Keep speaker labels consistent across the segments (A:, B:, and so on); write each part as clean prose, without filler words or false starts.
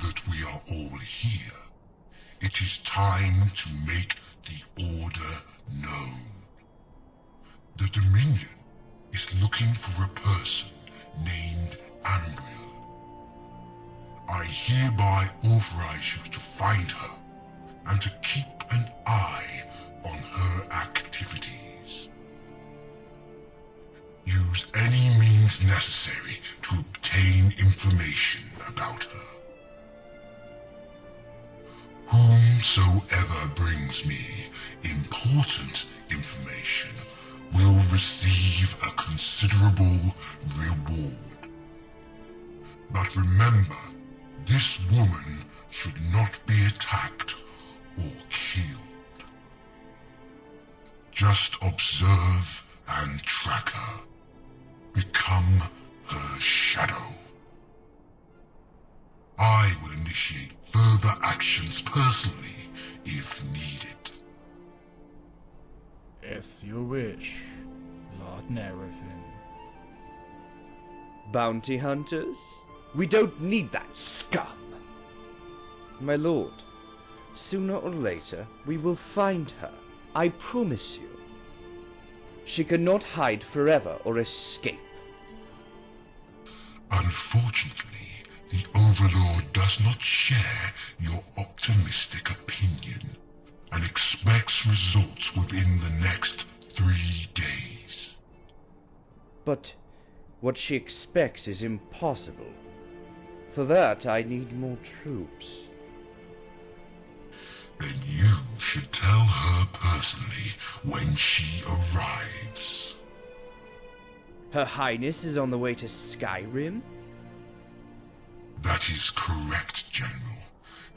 A: that we are all here, it is time to make the Order known. The Dominion is looking for a person named Ambriel. I hereby authorize you to find her and to keep an eye on her activities. Use any means necessary to obtain information about her. Whomsoever brings me important information will receive a considerable reward. But remember, this woman should not be attacked or killed. Just observe and track her. Become her shadow. I will initiate further actions personally if needed.
B: As you wish, Lord Nerefin.
C: Bounty hunters? We don't need that scum! My lord, sooner or later we will find her, I promise you. She cannot hide forever or escape.
A: Unfortunately, the Overlord does not share your optimistic opinion and expects results within the next 3 days.
C: But what she expects is impossible. For that, I need more troops.
A: Then you should tell her personally when she arrives.
C: Her Highness is on the way to Skyrim?
A: That is correct, General,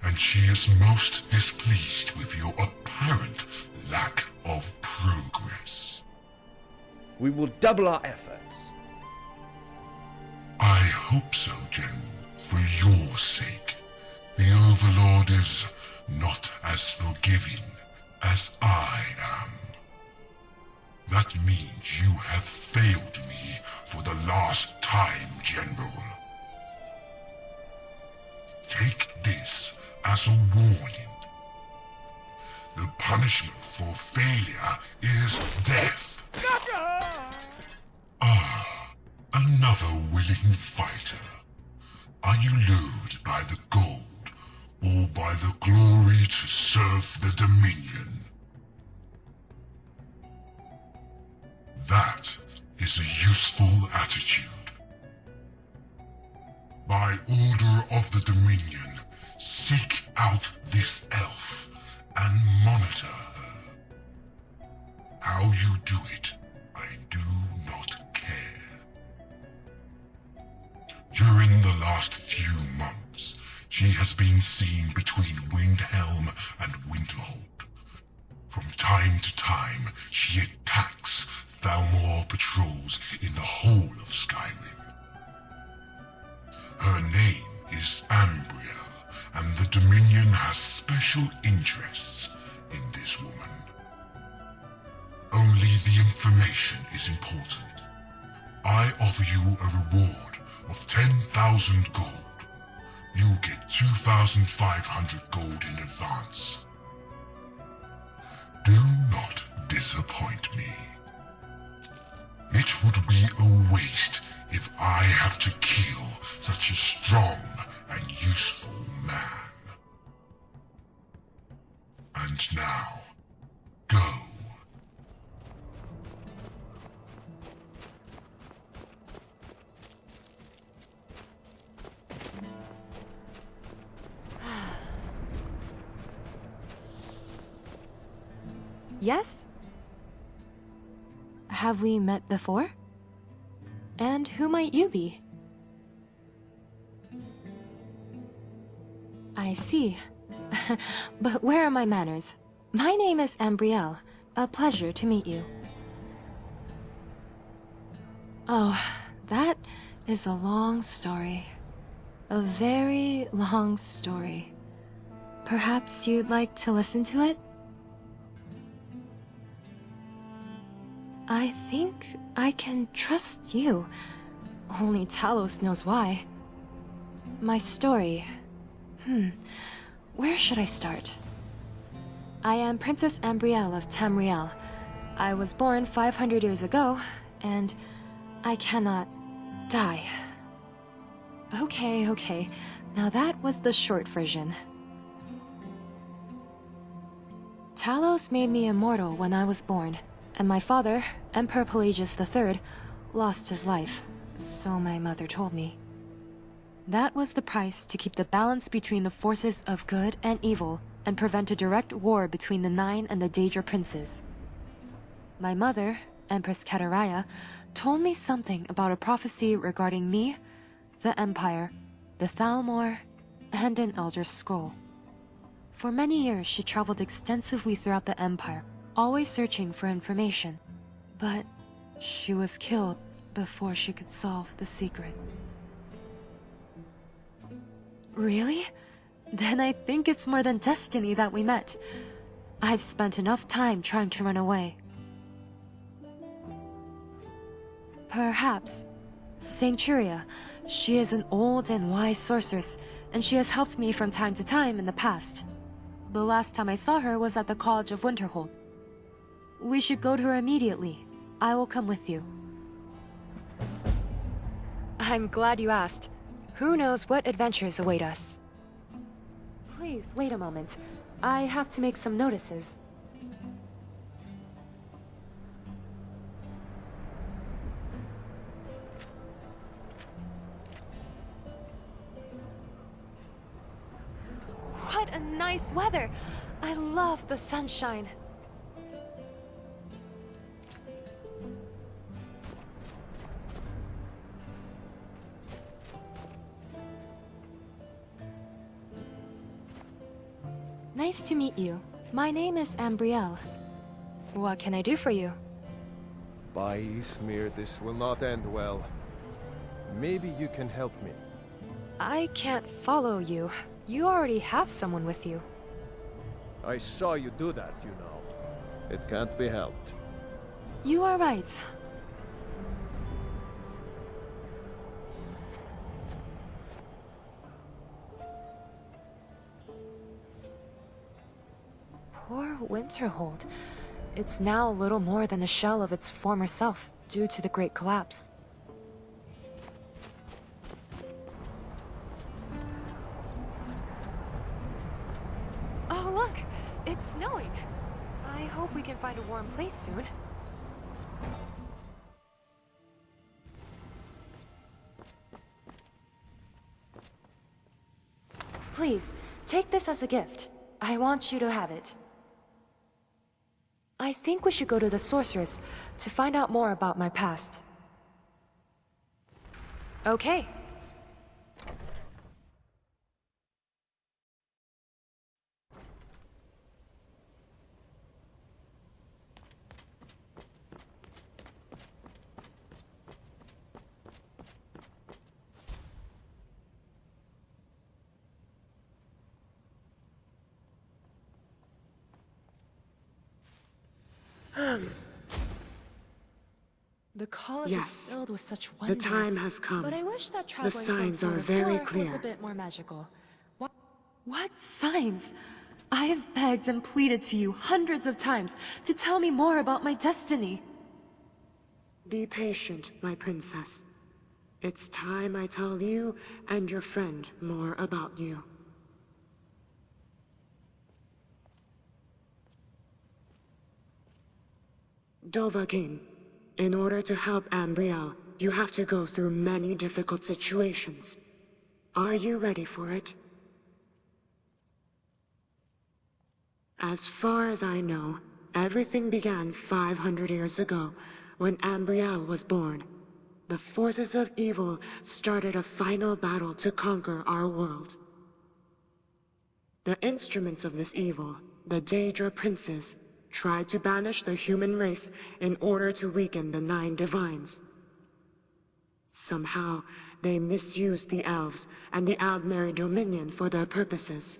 A: and she is most displeased with your apparent lack of progress.
C: We will double our efforts.
A: I hope so, General, for your sake. The Overlord is not as forgiving as I am. That means you have failed me for the last time, General. Take this as a warning. The punishment for failure is death. Another willing fighter. Are you lured by the gold, or by the glory to serve the Dominion? That is a useful attitude. By order of the Dominion, seek out this elf and monitor her. How you do it, I do not care. During the last few months, she has been seen between Windhelm and Winterhold. From time to time, she attacks Thalmor patrols in the whole of Skyrim. Her name is Ambriel, and the Dominion has special interests in this woman. Only the information is important. I offer you a reward of 10,000 gold. You get 2,500 gold in advance. Do not disappoint me. It would be a waste if I have to kill such a strong and useful man. And now, go.
D: Yes? Have we met before? And who might you be? I see. But where are my manners? My name is Ambriel. A pleasure to meet you. Oh, that is a long story. A very long story. Perhaps you'd like to listen to it? I think I can trust you. Only Talos knows why. My story... Where should I start? I am Princess Ambriel of Tamriel. I was born 500 years ago, and I cannot die. Okay. Now that was the short version. Talos made me immortal when I was born, and my father, Emperor Pelagius III, lost his life, so my mother told me. That was the price to keep the balance between the forces of good and evil and prevent a direct war between the Nine and the Daedra Princes. My mother, Empress Kataraya, told me something about a prophecy regarding me, the Empire, the Thalmor, and an Elder Scroll. For many years, she traveled extensively throughout the Empire, always searching for information. But she was killed before she could solve the secret. Really? Then I think it's more than destiny that we met. I've spent enough time trying to run away. Perhaps. Sancturia. She is an old and wise sorceress, and she has helped me from time to time in the past. The last time I saw her was at the College of Winterhold. We should go to her immediately. I will come with you. I'm glad you asked. Who knows what adventures await us? Please, wait a moment. I have to make some notices. What a nice weather! I love the sunshine. Nice to meet you. My name is Ambriel. What can I do for you?
E: By Ismir, this will not end well. Maybe you can help me.
D: I can't follow you. You already have someone with you.
E: I saw you do that, you know. It can't be helped.
D: You are right. Poor Winterhold. It's now little more than a shell of its former self, due to the Great Collapse. Oh look! It's snowing! I hope we can find a warm place soon. Please, take this as a gift. I want you to have it. I think we should go to the sorceress to find out more about my past. Okay. The college
F: Yes,
D: is filled with such
F: the
D: wonders.
F: time has come.
D: But I wish that
F: The
D: traveling
F: signs
D: from
F: are very
D: before was
F: clear.
D: a bit more magical. What signs? I have begged and pleaded to you hundreds of times to tell me more about my destiny.
F: Be patient, my princess. It's time I tell you and your friend more about you. Dovahkiin, in order to help Ambriel, you have to go through many difficult situations. Are you ready for it? As far as I know, everything began 500 years ago, when Ambriel was born. The forces of evil started a final battle to conquer our world. The instruments of this evil, the Daedra Princes, tried to banish the human race in order to weaken the Nine Divines. Somehow, they misused the elves and the Aldmeri Dominion for their purposes.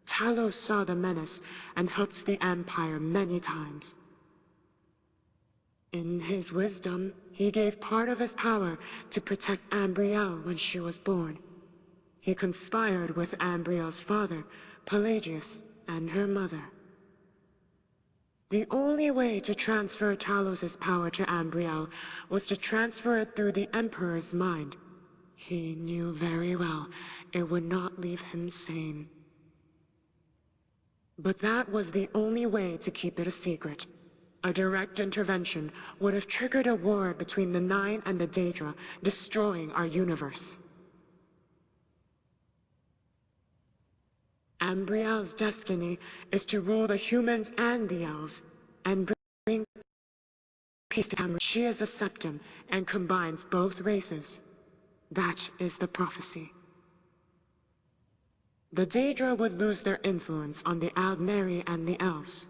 F: Talos saw the menace and helped the Empire many times. In his wisdom, he gave part of his power to protect Ambriel when she was born. He conspired with Ambriel's father, Pelagius, and her mother. The only way to transfer Talos's power to Ambriel was to transfer it through the Emperor's mind. He knew very well it would not leave him sane. But that was the only way to keep it a secret. A direct intervention would have triggered a war between the Nine and the Daedra, destroying our universe. Ambriel's destiny is to rule the humans and the elves, and bring peace to Tamriel. She is a septum and combines both races. That is the prophecy. The Daedra would lose their influence on the Aldmeri and the elves.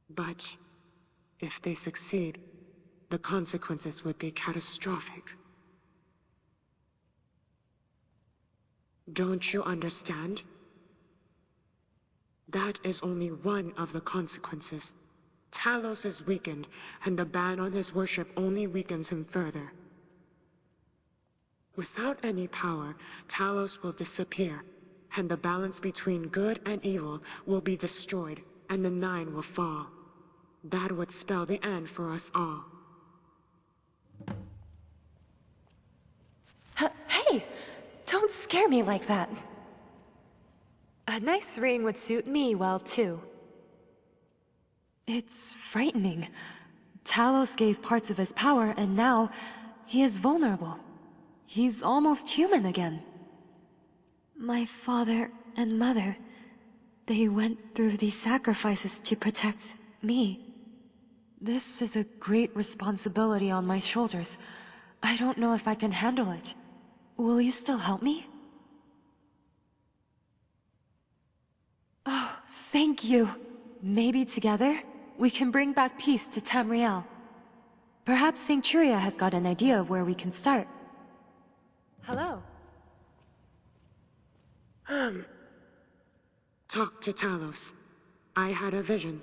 F: But if they succeed, the consequences would be catastrophic. Don't you understand? That is only one of the consequences. Talos is weakened, and the ban on his worship only weakens him further. Without any power, Talos will disappear, and the balance between good and evil will be destroyed, and the Nine will fall. That would spell the end for us all.
D: Hey! Don't scare me like that. A nice ring would suit me well, too. It's frightening. Talos gave parts of his power, and now he is vulnerable. He's almost human again. My father and mother, they went through these sacrifices to protect me. This is a great responsibility on my shoulders. I don't know if I can handle it. Will you still help me? Oh, thank you. Maybe together, we can bring back peace to Tamriel. Perhaps Sancturia has got an idea of where we can start. Hello.
F: Talk to Talos. I had a vision.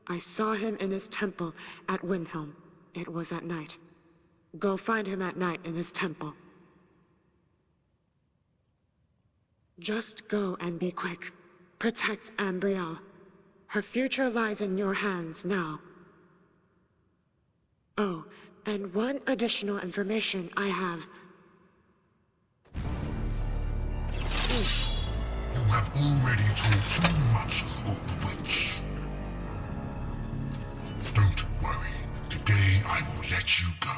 F: I saw him in his temple at Windhelm. It was at night. Go find him at night in his temple. Just go and be quick. Protect Ambriel. Her future lies in your hands now. Oh, and one additional information I have.
A: You have already told too much, old witch. Don't worry. Today I will let you go.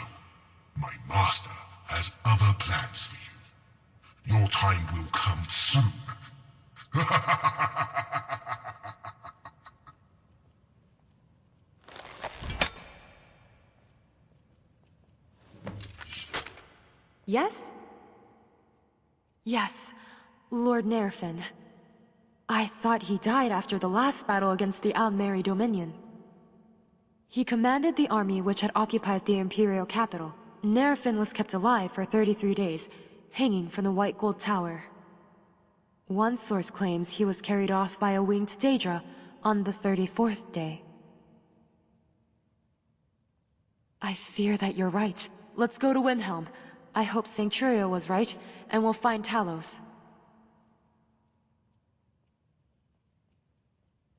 A: My master has other plans for you. Your time will come soon.
D: Yes? Yes, Lord Nerfin. I thought he died after the last battle against the Aldmeri Dominion. He commanded the army which had occupied the Imperial capital. Nerfin was kept alive for 33 days, hanging from the White Gold Tower. One source claims he was carried off by a winged Daedra on the 34th day. I fear that you're right. Let's go to Windhelm. I hope Sancturia was right, and we'll find Talos.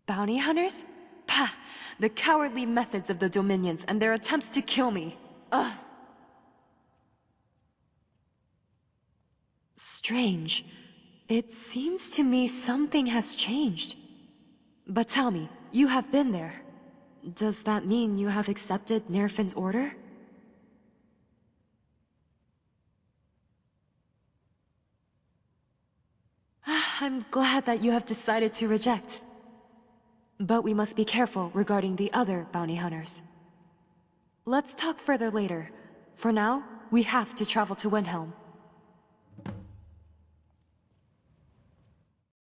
D: Bounty hunters? Pah! The cowardly methods of the Dominions and their attempts to kill me. Ugh! Strange. It seems to me something has changed. But tell me, you have been there. Does that mean you have accepted Nerfin's order? I'm glad that you have decided to reject. But we must be careful regarding the other bounty hunters. Let's talk further later. For now, we have to travel to Windhelm.